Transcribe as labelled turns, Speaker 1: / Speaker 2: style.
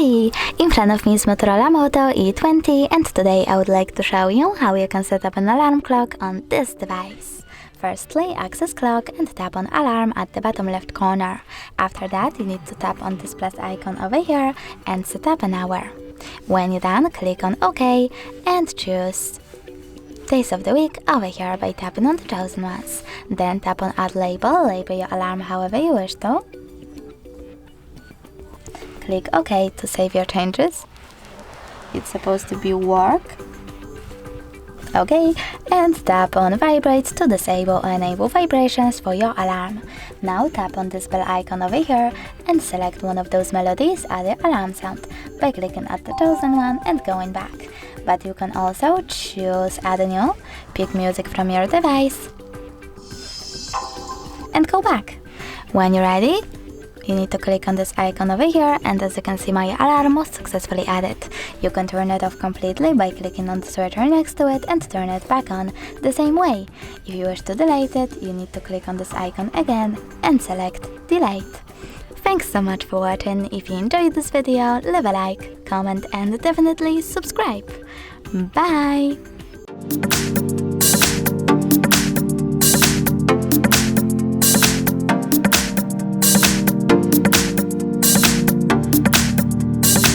Speaker 1: Hey! In front of me is Motorola Moto E20 and today I would like to show you how you can set up an alarm clock on this device. Firstly, access clock and tap on alarm at the bottom left corner. After that, you need to tap on this plus icon over here and set up an hour. When you're done, click on OK and choose days of the week over here by tapping on the chosen ones. Then tap on add label your alarm however you wish to. Click OK to save your changes. It's supposed to be work. OK, and tap on vibrate to disable or enable vibrations for your alarm. Now tap on this bell icon over here and select one of those melodies as the alarm sound by clicking at the chosen one and going back. But you can also choose add a new, pick music from your device and go back. When you're ready, you need to click on this icon over here, and as you can see, my alarm was successfully added. You can turn it off completely by clicking on the switcher next to it and turn it back on the same way. If you wish to delete it, you need to click on this icon again and select delete. Thanks so much for watching. If you enjoyed this video, leave a like, comment and definitely subscribe. Bye!